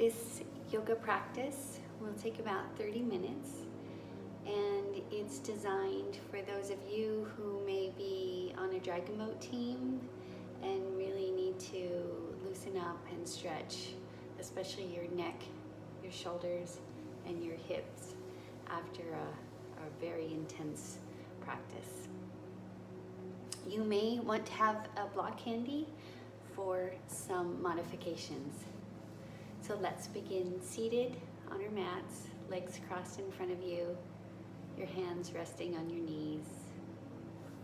This yoga practice will take about 30 minutes, and it's designed for those of you who may be on a dragon boat team and really need to loosen up and stretch, especially your neck, your shoulders, and your hips after a very intense practice. You may want to have a block handy for some modifications. So let's begin seated on our mats, legs crossed in front of you, your hands resting on your knees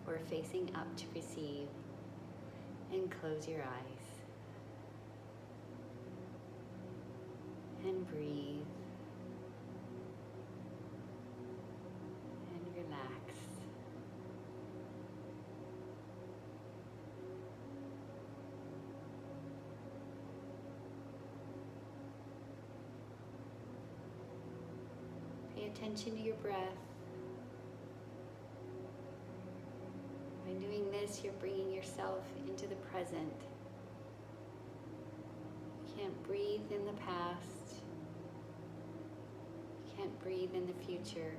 or facing up to receive, and close your eyes and breathe and relax. Pay attention to your breath. By doing this, you're bringing yourself into the present. You can't breathe in the past. You can't breathe in the future.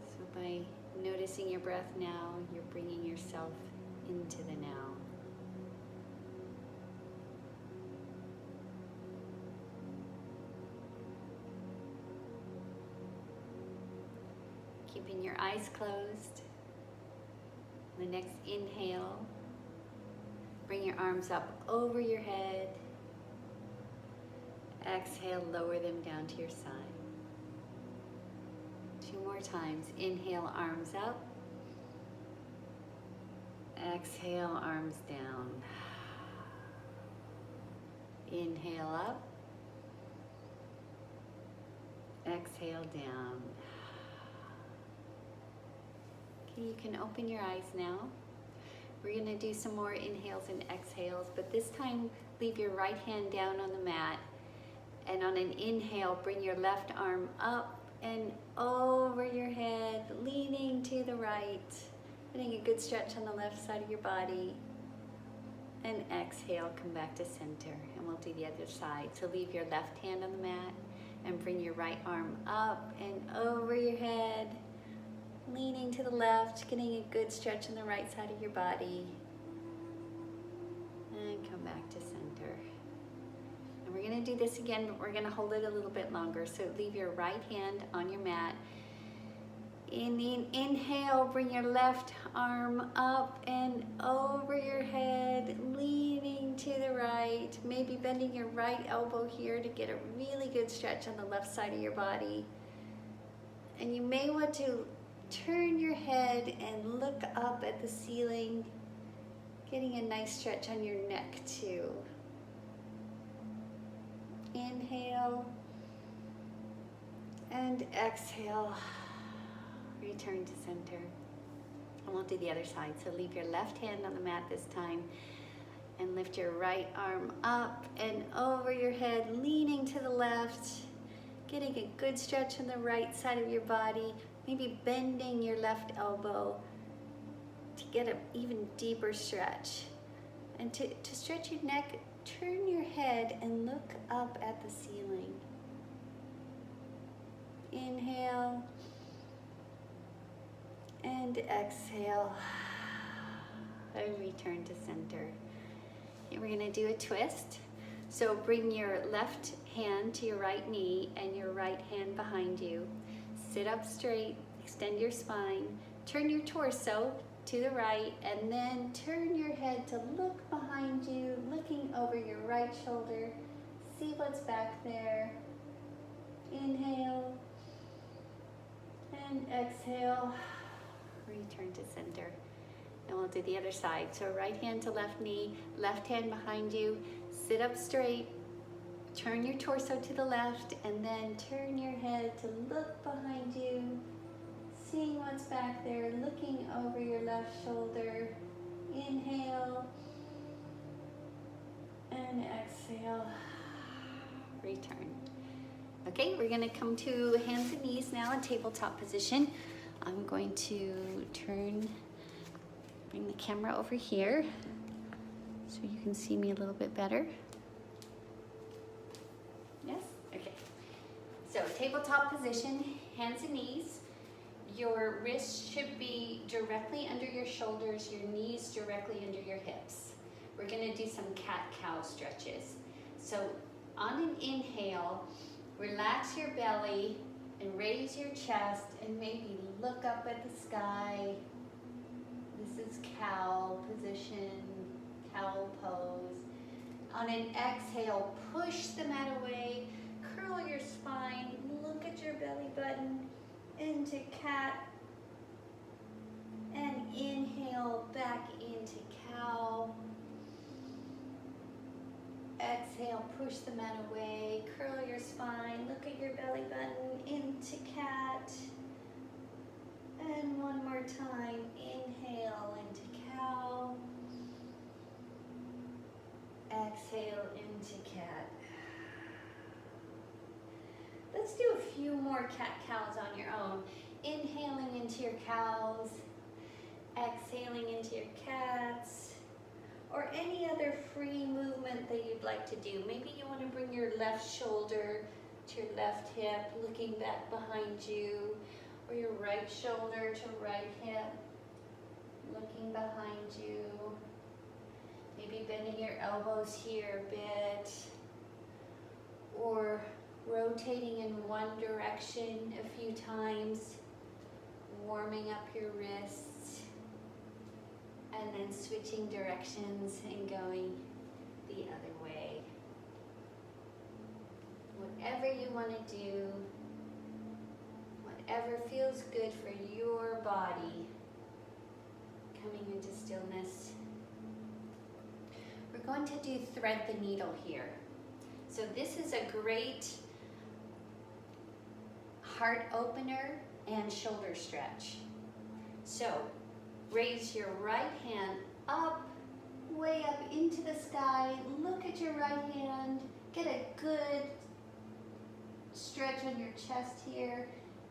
So by noticing your breath now, you're bringing yourself into the now. Keeping your eyes closed. The next inhale, bring your arms up over your head. Exhale, lower them down to your side. 2 more times. Inhale, arms up. Exhale, arms down. Inhale up. Exhale, down. You can open your eyes now. We're going to do some more inhales and exhales, but this time leave your right hand down on the mat, and on an inhale bring your left arm up and over your head, leaning to the right, getting a good stretch on the left side of your body. And exhale, come back to center, and we'll do the other side. So leave your left hand on the mat and bring your right arm up and over your head, leaning to the left, getting a good stretch on the right side of your body. And come back to center. And we're going to do this again, but we're going to hold it a little bit longer. So leave your right hand on your mat. In the inhale, bring your left arm up and over your head, leaning to the right. Maybe bending your right elbow here to get a really good stretch on the left side of your body. And you may want to turn your head and look up at the ceiling, getting a nice stretch on your neck too. Inhale and exhale. Return to center. And we'll do the other side. So leave your left hand on the mat this time and lift your right arm up and over your head, leaning to the left, getting a good stretch on the right side of your body. Maybe bending your left elbow to get an even deeper stretch. And to stretch your neck, turn your head and look up at the ceiling. Inhale and exhale. And return to center. And we're going to do a twist. So bring your left hand to your right knee and your right hand behind you. Sit up straight, extend your spine, turn your torso to the right, and then turn your head to look behind you, looking over your right shoulder. See what's back there. Inhale and exhale. Return to center. And we'll do the other side. So right hand to left knee, left hand behind you. Sit up straight. Turn your torso to the left, and then turn your head to look behind you, seeing what's back there, looking over your left shoulder. Inhale and exhale. Return. Okay, we're going to come to hands and knees now in tabletop position. I'm going to bring the camera over here so you can see me a little bit better. Yes? Okay. So tabletop position, hands and knees. Your wrists should be directly under your shoulders, your knees directly under your hips. We're going to do some cat-cow stretches. So on an inhale, relax your belly and raise your chest and maybe look up at the sky. This is cow position, cow pose. On an exhale, push the mat away, curl your spine, look at your belly button, into cat, and inhale back into cow. Exhale, push the mat away, curl your spine, look at your belly button, into cat. And one more time, inhale into cow. Exhale into cat. Let's do a few more cat-cows on your own. Inhaling into your cows, exhaling into your cats, or any other free movement that you'd like to do. Maybe you want to bring your left shoulder to your left hip, looking back behind you, or your right shoulder to right hip, looking behind you. Maybe bending your elbows here a bit, or rotating in one direction a few times, warming up your wrists, and then switching directions and going the other way. Whatever you want to do, whatever feels good for your body, coming into stillness. We're going to do thread the needle here. So this is a great heart opener and shoulder stretch. So raise your right hand up, way up into the sky. Look at your right hand. Get a good stretch on your chest here.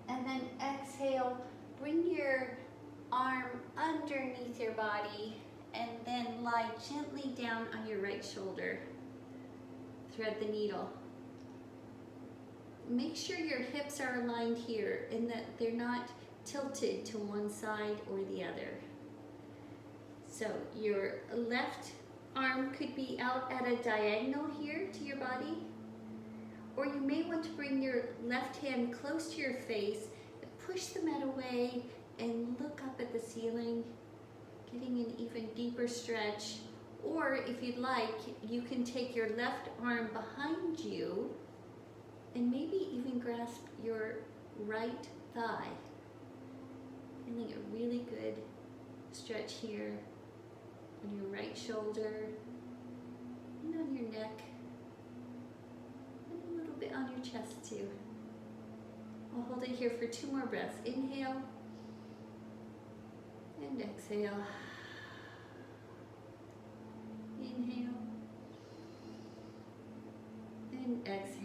And then exhale, bring your arm underneath your body and then lie gently down on your right shoulder. Thread the needle. Make sure your hips are aligned here and that they're not tilted to one side or the other. So your left arm could be out at a diagonal here to your body, or you may want to bring your left hand close to your face, push the mat away and look up at the ceiling, getting an even deeper stretch. Or if you'd like, you can take your left arm behind you and maybe even grasp your right thigh. Feeling a really good stretch here on your right shoulder and on your neck and a little bit on your chest too. I'll hold it here for 2 more breaths. Inhale and exhale. Inhale and exhale.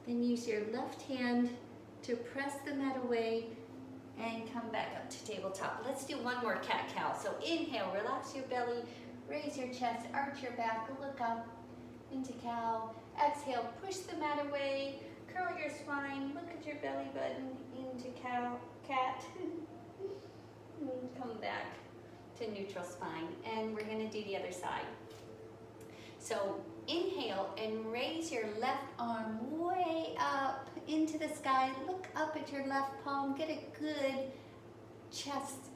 Then use your left hand to press the mat away and come back up to tabletop. Let's do one more cat-cow. So inhale, relax your belly, raise your chest, arch your back, look up into cow. Exhale, push the mat away, curl your spine, look at your belly button, into cow, cat. And come back to neutral spine. And we're gonna do the other side. So inhale and raise your left arm way up into the sky. Look up at your left palm. Get a good chest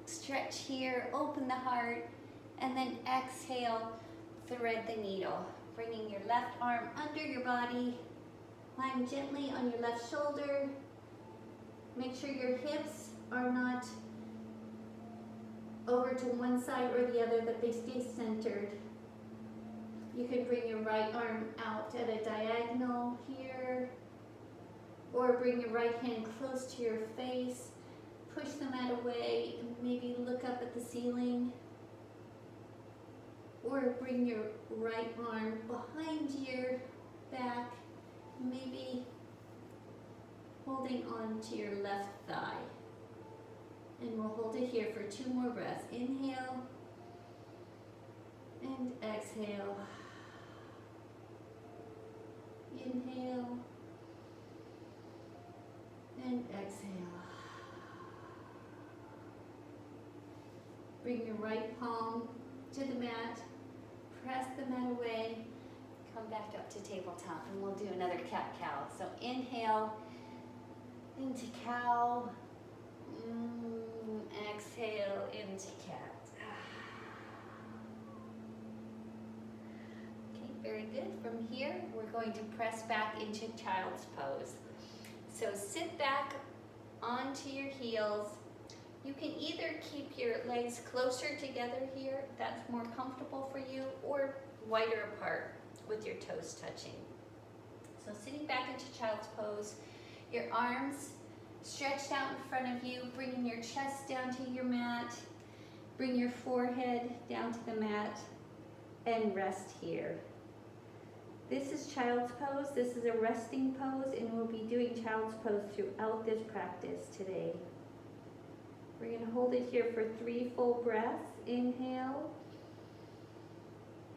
stretch here. Open the heart. And then exhale, thread the needle. Bringing your left arm under your body. Lying gently on your left shoulder. Make sure your hips are not over to one side or the other, that they stay centered. You can bring your right arm out at a diagonal here, or bring your right hand close to your face. Push the mat away and maybe look up at the ceiling. Or bring your right arm behind your back, maybe holding on to your left thigh. And we'll hold it here for 2 more breaths. Inhale and exhale. Inhale and exhale. Bring your right palm to the mat, press the mat away, come back up to tabletop, and we'll do another cat-cow. So inhale into cow, exhale into cat. Okay, very good. From here, we're going to press back into child's pose. So sit back onto your heels. You can either keep your legs closer together here, if that's more comfortable for you, or wider apart with your toes touching. So sitting back into child's pose, your arms stretched out in front of you, bringing your chest down to your mat, bring your forehead down to the mat, and rest here. This is child's pose. This is a resting pose, and we'll be doing child's pose throughout this practice today. We're going to hold it here for 3 full breaths. Inhale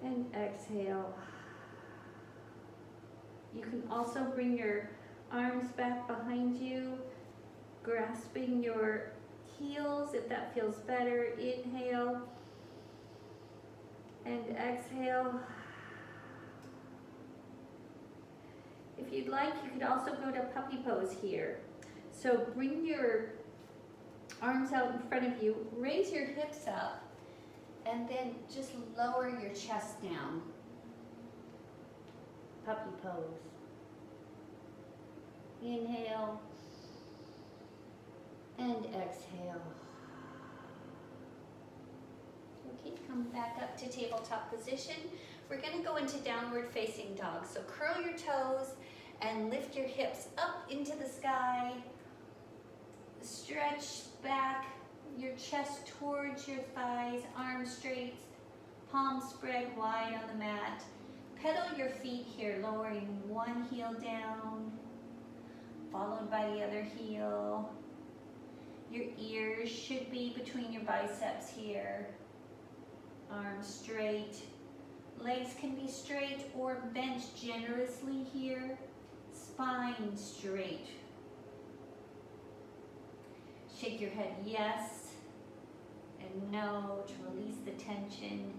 and exhale. You can also bring your arms back behind you, grasping your heels if that feels better. Inhale and exhale. If you'd like, you could also go to puppy pose here. So bring your arms out in front of you, raise your hips up, and then just lower your chest down. Puppy pose. Inhale and exhale. Okay, come back up to tabletop position. We're going to go into downward facing dog. So curl your toes and lift your hips up into the sky. Stretch back your chest towards your thighs, arms straight, palms spread wide on the mat. Pedal your feet here, lowering one heel down, followed by the other heel. Your ears should be between your biceps here. Arms straight. Legs can be straight or bent generously here. Spine straight. Shake your head yes and no to release the tension.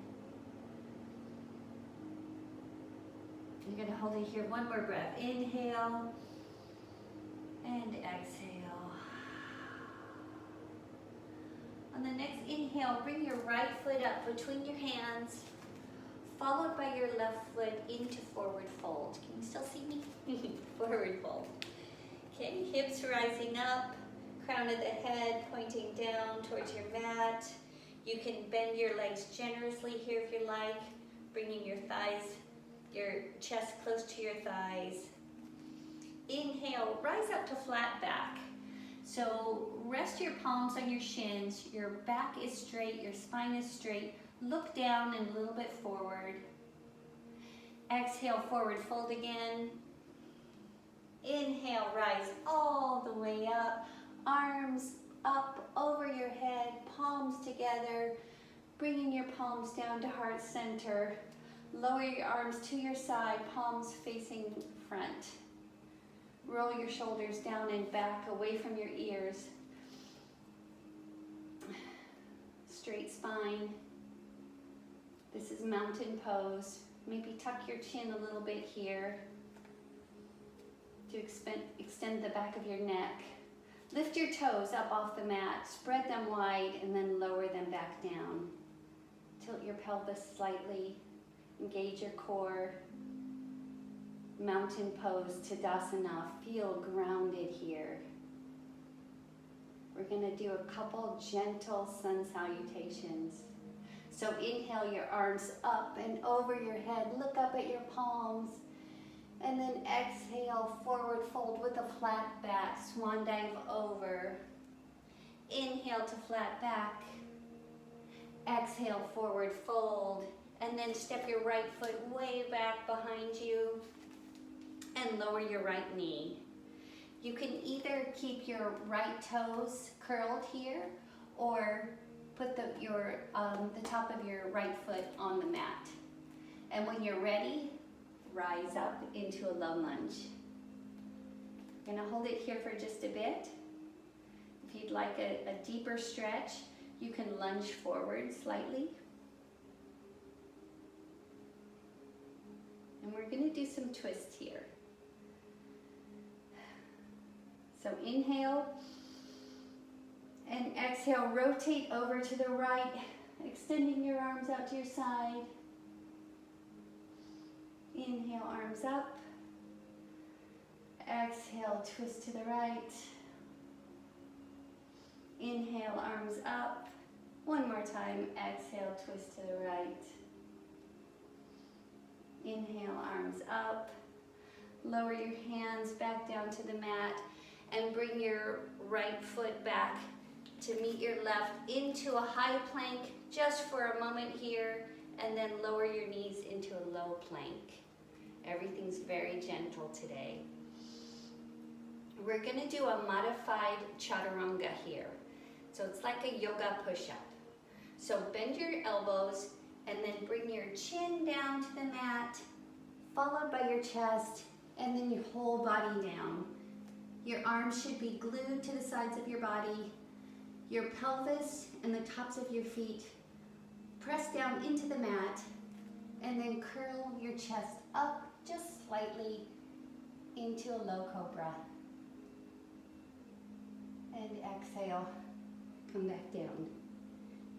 You're going to hold it here. One more breath. Inhale and exhale. On the next inhale, bring your right foot up between your hands, followed by your left foot into forward fold. Can you still see me? Forward fold. Okay, hips rising up, crown of the head pointing down towards your mat. You can bend your legs generously here if you like, bringing your thighs, your chest close to your thighs. Inhale, rise up to flat back. So rest your palms on your shins, your back is straight, your spine is straight. Look down and a little bit forward. Exhale, forward fold again. Inhale, rise all the way up. Arms up over your head, palms together, bringing your palms down to heart center. Lower your arms to your side, palms facing front. Roll your shoulders down and back, away from your ears. Straight spine. This is mountain pose. Maybe tuck your chin a little bit here to extend the back of your neck. Lift your toes up off the mat, spread them wide, and then lower them back down. Tilt your pelvis slightly, engage your core. Mountain pose, Tadasana. Feel grounded here. We're going to do a couple gentle sun salutations. So inhale your arms up and over your head. Look up at your palms. And then exhale, forward fold with a flat back. Swan dive over. Inhale to flat back. Exhale, forward fold. And then step your right foot way back behind you. And lower your right knee. You can either keep your right toes curled here or put the top of your right foot on the mat. And when you're ready, rise up into a low lunge. You're gonna hold it here for just a bit. If you'd like a deeper stretch, you can lunge forward slightly. And we're gonna do some twists here. So inhale and exhale, rotate over to the right, extending your arms out to your side. Inhale, arms up. Exhale, twist to the right. Inhale, arms up. One more time, exhale, twist to the right. Inhale, arms up. Lower your hands back down to the mat and bring your right foot back to meet your left into a high plank just for a moment here, and then lower your knees into a low plank. Everything's very gentle today. We're gonna do a modified Chaturanga here. So it's like a yoga push-up. So bend your elbows and then bring your chin down to the mat, followed by your chest, and then your whole body down. Your arms should be glued to the sides of your body. Your pelvis and the tops of your feet press down into the mat, and then curl your chest up just slightly into a low cobra. And exhale, come back down.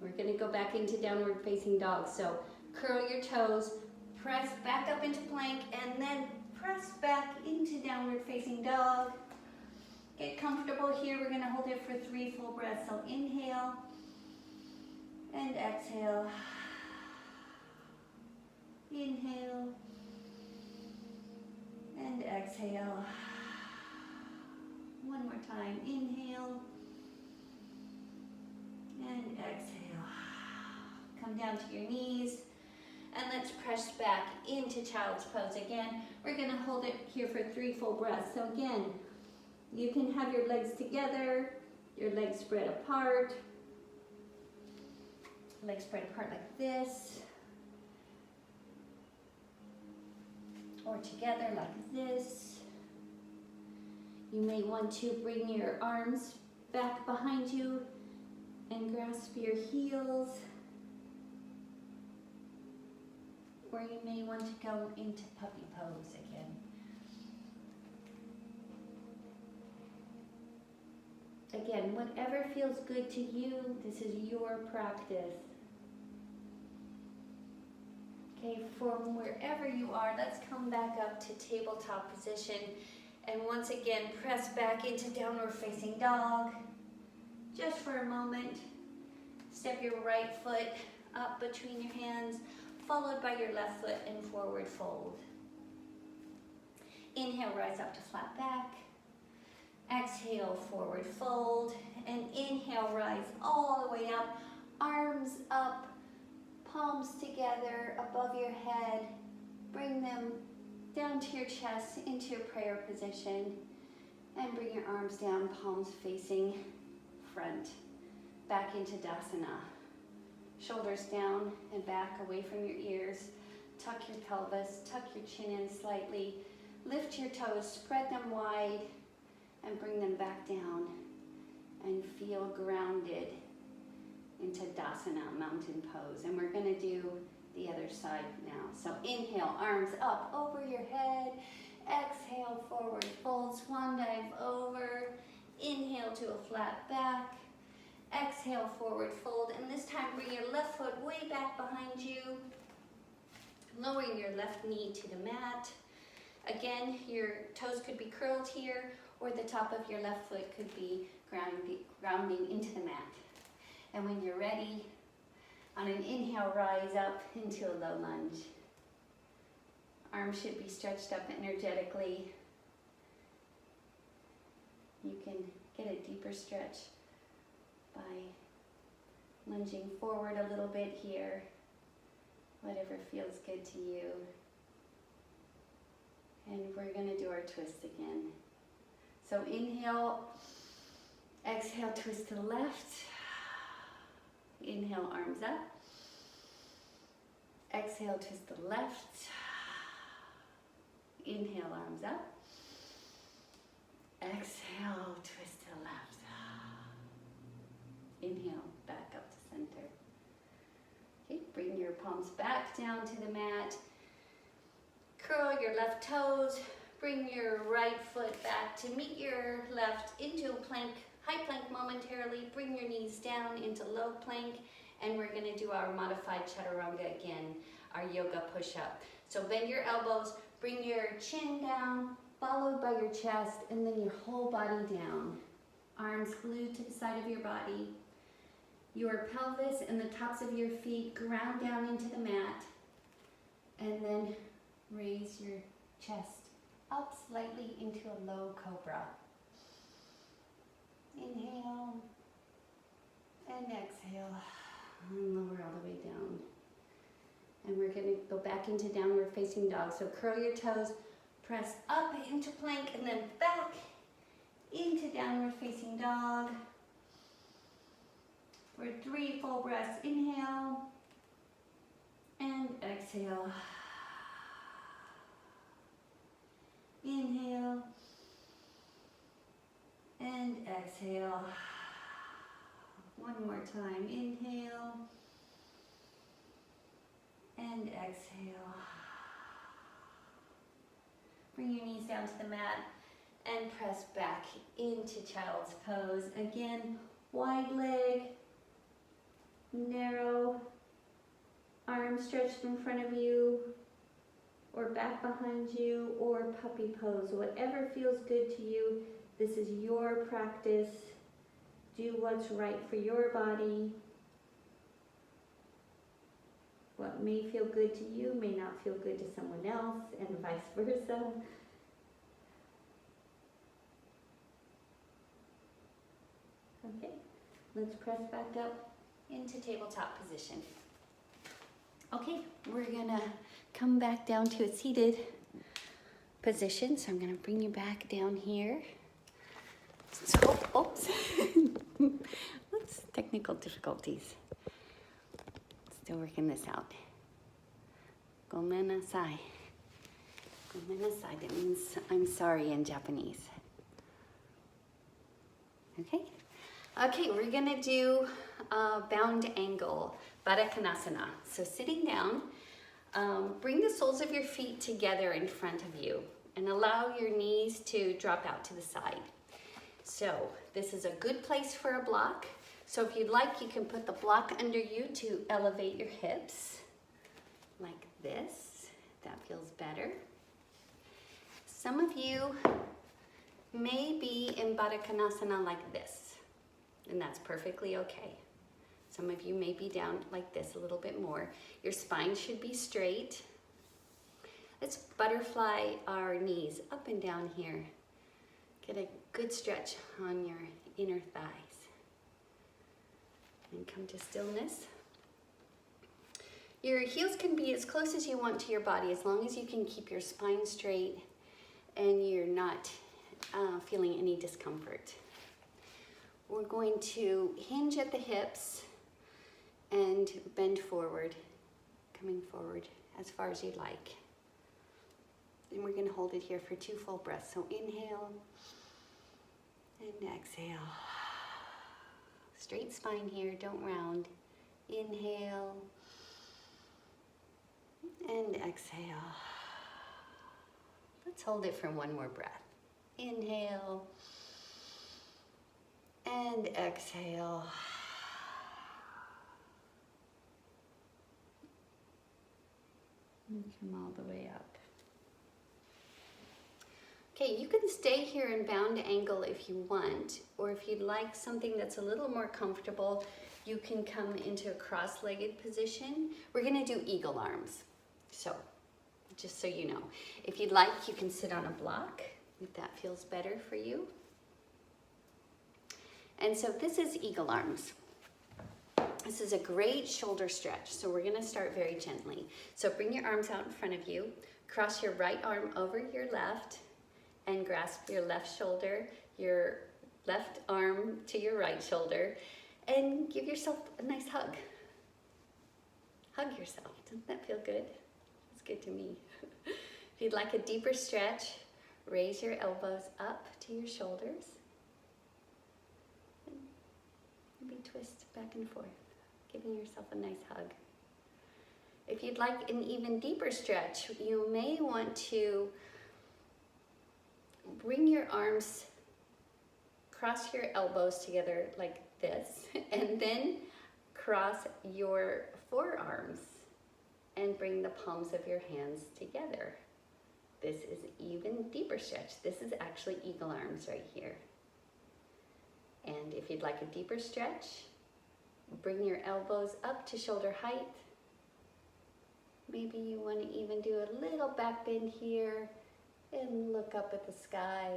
We're gonna go back into downward facing dog. So curl your toes, press back up into plank, and then press back into downward facing dog. Get comfortable here. We're gonna hold it for 3 full breaths. So inhale and exhale. Inhale and exhale. One more time. Inhale and exhale. Come down to your knees and let's press back into child's pose again. We're gonna hold it here for 3 full breaths. So again, you can have your legs together, your legs spread apart, legs spread apart like this, or together like this. You may want to bring your arms back behind you and grasp your heels, or you may want to go into puppy pose again. Again, whatever feels good to you, this is your practice. Okay, from wherever you are, let's come back up to tabletop position. And once again, press back into downward facing dog. Just for a moment, step your right foot up between your hands, followed by your left foot and forward fold. Inhale, rise up to flat back. Exhale, forward fold. And inhale, rise all the way up, arms up, palms together above your head. Bring them down to your chest into your prayer position. And bring your arms down, palms facing front, back into Dasana. Shoulders down and back away from your ears. Tuck your pelvis, tuck your chin in slightly. Lift your toes, spread them wide, and bring them back down. And feel grounded into Dasana, mountain pose. And we're gonna do the other side now. So inhale, arms up over your head. Exhale, forward fold, swan dive over. Inhale to a flat back. Exhale, forward fold. And this time bring your left foot way back behind you. Lowering your left knee to the mat. Again, your toes could be curled here, or the top of your left foot could be grounding into the mat. And when you're ready, on an inhale, rise up into a low lunge. Arms should be stretched up energetically. You can get a deeper stretch by lunging forward a little bit here, whatever feels good to you. And we're gonna do our twist again. So inhale, exhale, twist to the left. Inhale, arms up. Exhale, twist to the left. Inhale, arms up. Exhale, twist to the left. Inhale, back up to center. Okay, bring your palms back down to the mat. Curl your left toes. Bring your right foot back to meet your left into a plank, high plank momentarily. Bring your knees down into low plank. And we're gonna do our modified Chaturanga again, our yoga push-up. So bend your elbows, bring your chin down, followed by your chest, and then your whole body down. Arms glued to the side of your body. Your pelvis and the tops of your feet ground down into the mat. And then raise your chest up slightly into a low cobra. Inhale and exhale. And lower all the way down. And we're going to go back into downward facing dog. So curl your toes, press up into plank, and then back into downward facing dog. For 3 full breaths, inhale and exhale. Inhale and exhale. One more time, inhale and exhale. Bring your knees down to the mat and press back into child's pose. Again, wide leg, narrow, arms stretched in front of you or back behind you, or puppy pose. Whatever feels good to you. This is your practice. Do what's right for your body. What may feel good to you may not feel good to someone else, and vice versa. Okay, let's press back up into tabletop position. Okay, we're gonna come back down to a seated position. So I'm gonna bring you back down here. So, oops, what's technical difficulties? Still working this out. Gomenasai. Gomenasai, that means I'm sorry in Japanese. Okay? Okay, we're gonna do bound angle, Baddha Konasana. So sitting down, bring the soles of your feet together in front of you and allow your knees to drop out to the side. So this is a good place for a block. So if you'd like, you can put the block under you to elevate your hips like this. That feels better. Some of you may be in Baddha Konasana like this, and that's perfectly okay. Some of you may be down like this a little bit more. Your spine should be straight. Let's butterfly our knees up and down here. Get a good stretch on your inner thighs. And come to stillness. Your heels can be as close as you want to your body, as long as you can keep your spine straight and you're not feeling any discomfort. We're going to hinge at the hips and bend forward, coming forward as far as you'd like. And we're gonna hold it here for 2 full breaths. So inhale and exhale. Straight spine here, don't round. Inhale and exhale. Let's hold it for 1 more breath. Inhale and exhale. And come all the way up. Okay, you can stay here in bound angle if you want, or if you'd like something that's a little more comfortable, you can come into a cross-legged position. We're gonna do eagle arms. So, just so you know, if you'd like, you can sit on a block, if that feels better for you. And so this is eagle arms. This is a great shoulder stretch, so we're gonna start very gently. So bring your arms out in front of you, cross your right arm over your left, and grasp your left shoulder, your left arm to your right shoulder, and give yourself a nice hug. Hug yourself, doesn't that feel good? It's good to me. If you'd like a deeper stretch, raise your elbows up to your shoulders. And maybe twist back and forth, giving yourself a nice hug. If you'd like an even deeper stretch, you may want to bring your arms, cross your elbows together like this, and then cross your forearms and bring the palms of your hands together. This is even deeper stretch. This is actually eagle arms right here. And if you'd like a deeper stretch, bring your elbows up to shoulder height. Maybe you want to even do a little back bend here and look up at the sky.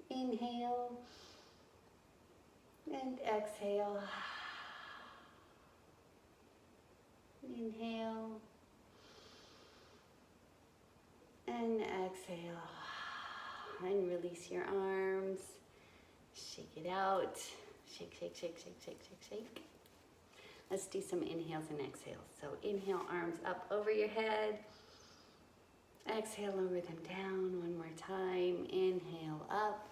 Inhale and exhale. Inhale and exhale. And release your arms. Shake it out. Shake, shake, shake, shake, shake, shake, shake. Let's do some inhales and exhales. So inhale, arms up over your head. Exhale, lower them down one more time. Inhale up.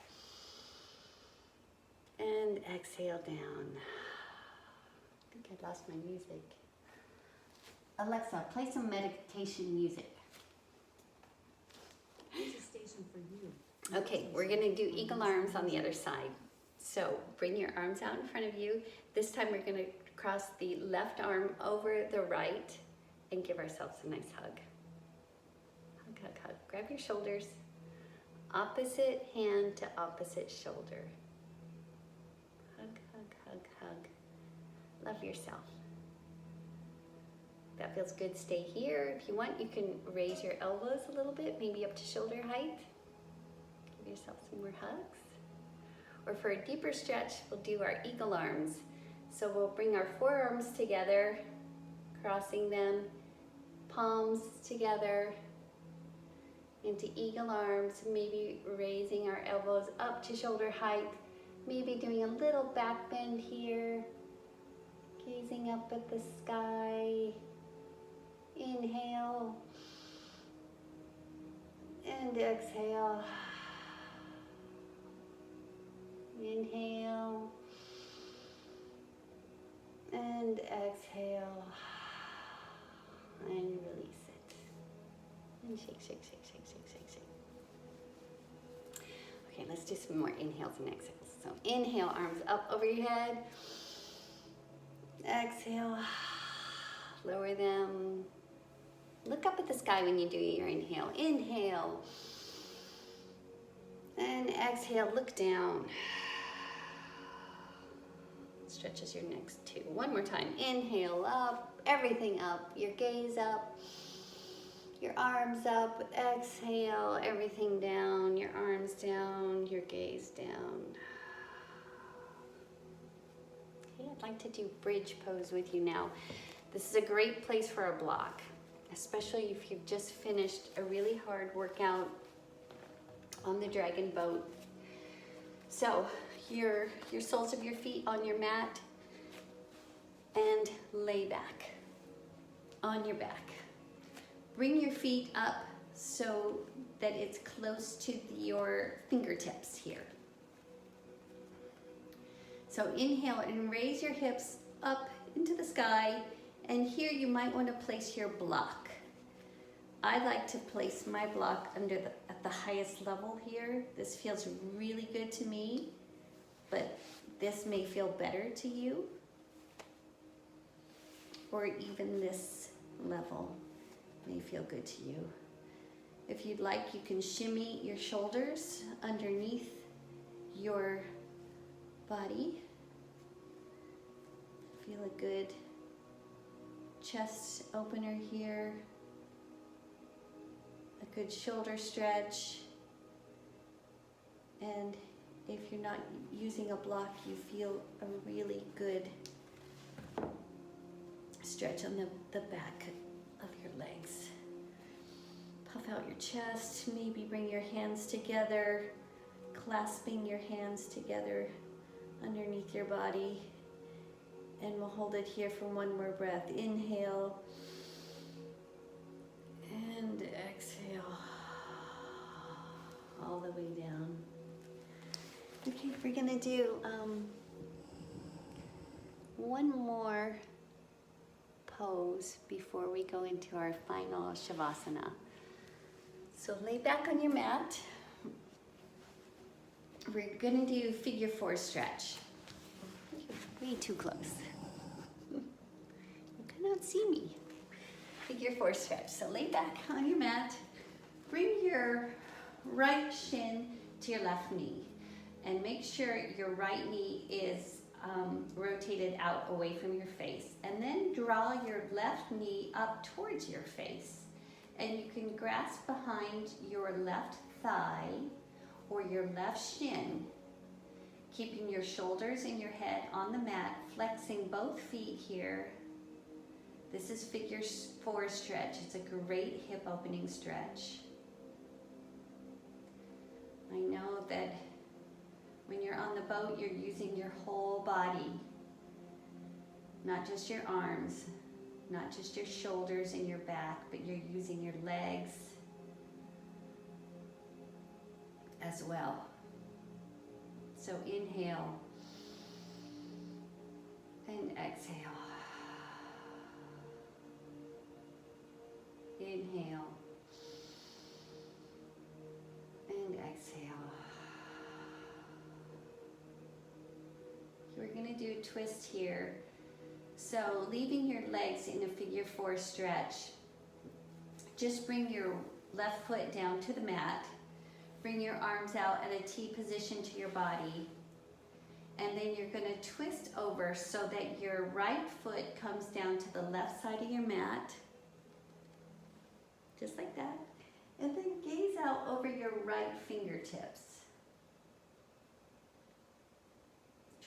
And exhale down. I think I lost my music. Alexa, play some meditation music. There's a station for you. Okay, we're gonna do eagle arms on the other side. So bring your arms out in front of you. This time we're gonna cross the left arm over the right and give ourselves a nice hug. Hug, hug, hug. Grab your shoulders. Opposite hand to opposite shoulder. Hug, hug, hug, hug. Love yourself. That feels good. Stay here. If you want, you can raise your elbows a little bit, maybe up to shoulder height. Give yourself some more hugs. Or for a deeper stretch, we'll do our eagle arms. So we'll bring our forearms together, crossing them, palms together into eagle arms, maybe raising our elbows up to shoulder height, maybe doing a little back bend here, gazing up at the sky. Inhale and exhale. Inhale and exhale and release it. And shake, shake, shake, shake, shake, shake, shake. Okay, let's do some more inhales and exhales. So inhale, arms up over your head. Exhale, lower them. Look up at the sky when you do your inhale. Inhale. And exhale, look down. Stretches your next two. One more time. Inhale up, everything up. Your gaze up, your arms up. Exhale, everything down. Your arms down, your gaze down. Okay, I'd like to do bridge pose with you now. This is a great place for a block, especially if you've just finished a really hard workout on the dragon boat. So your soles of your feet on your mat and lay back on your back. Bring your feet up so that it's close to your fingertips here. So inhale and raise your hips up into the sky, and here you might want to place your block. I like to place my block at the highest level here. This feels really good to me, but this may feel better to you, or even this level may feel good to you. If you'd like, you can shimmy your shoulders underneath your body. Feel a good chest opener here. A good shoulder stretch. And if you're not using a block, you feel a really good stretch on the back of your legs. Puff out your chest, maybe bring your hands together, clasping your hands together underneath your body. And we'll hold it here for one more breath. Inhale and all the way down. Okay, we're gonna do one more pose before we go into our final Shavasana. So lay back on your mat. We're gonna do figure 4 stretch. Way too close. You cannot see me. Figure 4 stretch. So lay back on your mat. Bring your right shin to your left knee. And make sure your right knee is rotated out away from your face. And then draw your left knee up towards your face. And you can grasp behind your left thigh or your left shin, keeping your shoulders and your head on the mat, flexing both feet here. This is figure 4 stretch. It's a great hip opening stretch. I know that when you're on the boat, you're using your whole body, not just your arms, not just your shoulders and your back, but you're using your legs as well. So inhale and exhale. Inhale and exhale. We're going to do a twist here. So leaving your legs in a figure 4 stretch, just bring your left foot down to the mat. Bring your arms out at a T position to your body. And then you're going to twist over so that your right foot comes down to the left side of your mat. Just like that. And then gaze out over your right fingertips.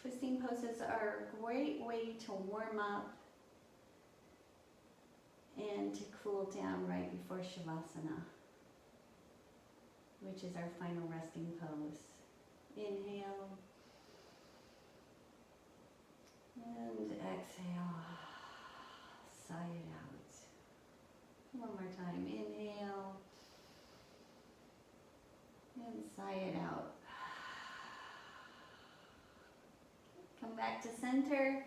Twisting poses are a great way to warm up and to cool down right before Shavasana, which is our final resting pose. Inhale and exhale. Sigh it out. One more time. Inhale and sigh it out. Come back to center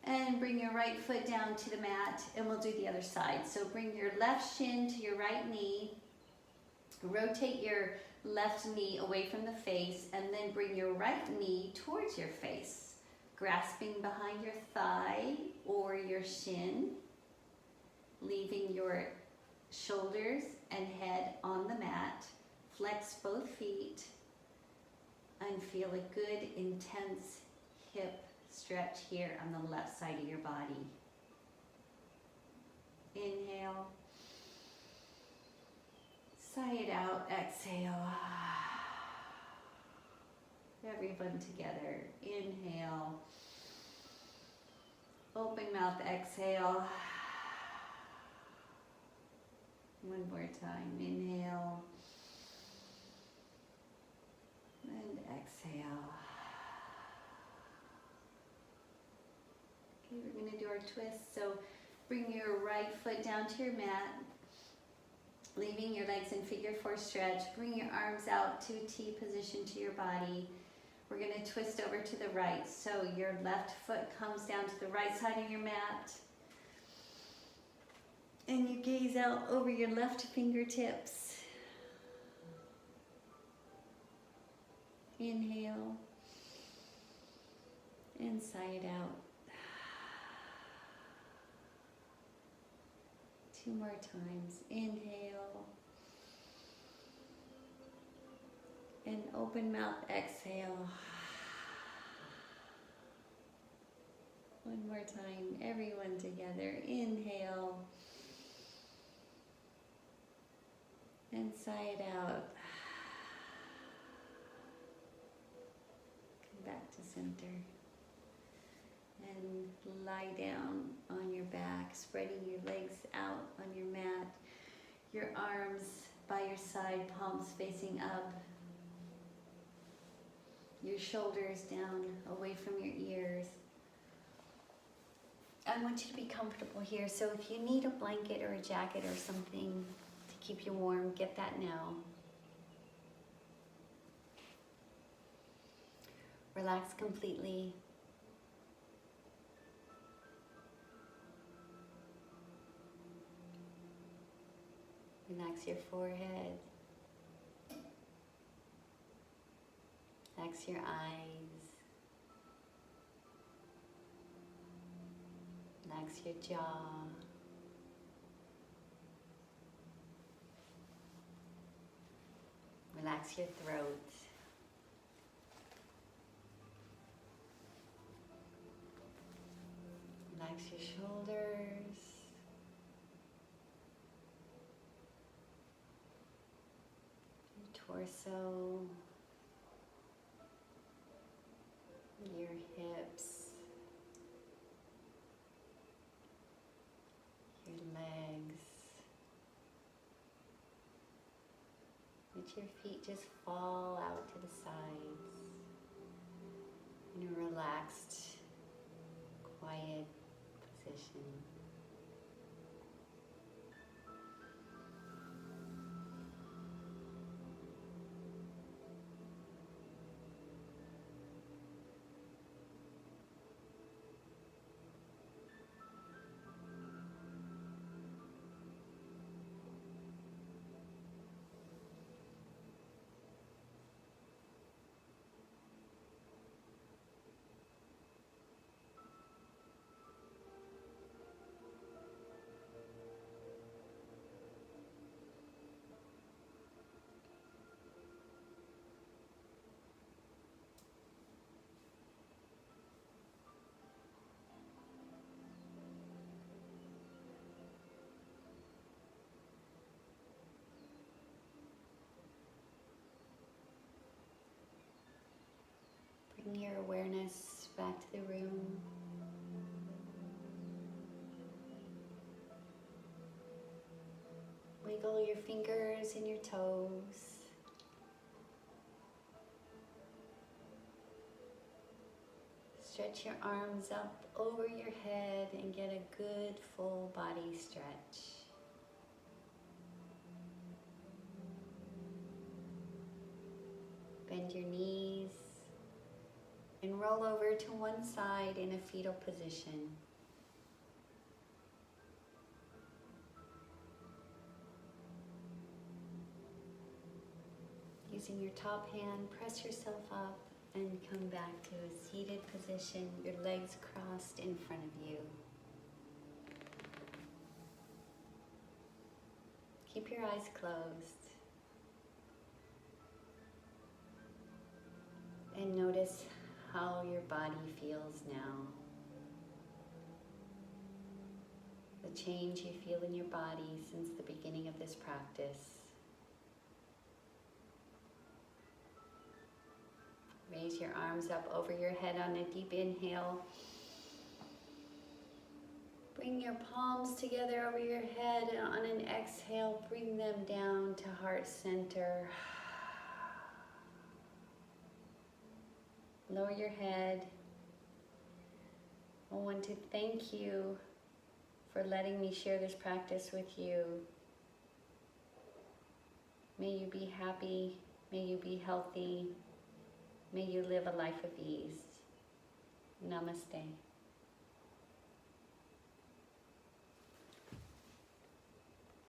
and bring your right foot down to the mat, and we'll do the other side. So bring your left shin to your right knee, rotate your left knee away from the face, and then bring your right knee towards your face, grasping behind your thigh or your shin, leaving your shoulders and head on the mat. Flex both feet and feel a good, intense hip stretch here on the left side of your body. Inhale. Sigh it out. Exhale. Everyone together. Inhale. Open mouth. Exhale. One more time. Inhale. And exhale. Okay, we're going to do our twist. So bring your right foot down to your mat, leaving your legs in figure 4 stretch. Bring your arms out to T position to your body. We're going to twist over to the right. So your left foot comes down to the right side of your mat. And you gaze out over your left fingertips. Inhale. And sigh it out. 2 more times. Inhale. And open mouth, exhale. One more time, everyone together. Inhale. And sigh it out. Come back to center. And lie down on your back, spreading your legs out on your mat. Your arms by your side, palms facing up. Your shoulders down, away from your ears. I want you to be comfortable here, so if you need a blanket or a jacket or something to keep you warm, get that now. Relax completely. Relax your forehead. Relax your eyes. Relax your jaw. Relax your throat. Relax your shoulders. Your torso. Your hips. Your legs. Let your feet just fall out to the sides in a relaxed, quiet position. Bring your awareness back to the room. Wiggle your fingers and your toes. Stretch your arms up over your head and get a good full body stretch. Bend your knees and roll over to one side in a fetal position. Using your top hand, press yourself up and come back to a seated position, your legs crossed in front of you. Keep your eyes closed. And notice how your body feels now. The change you feel in your body since the beginning of this practice. Raise your arms up over your head on a deep inhale. Bring your palms together over your head, and on an exhale, bring them down to heart center. Lower your head. I want to thank you for letting me share this practice with you. May you be happy. May you be healthy. May you live a life of ease. Namaste.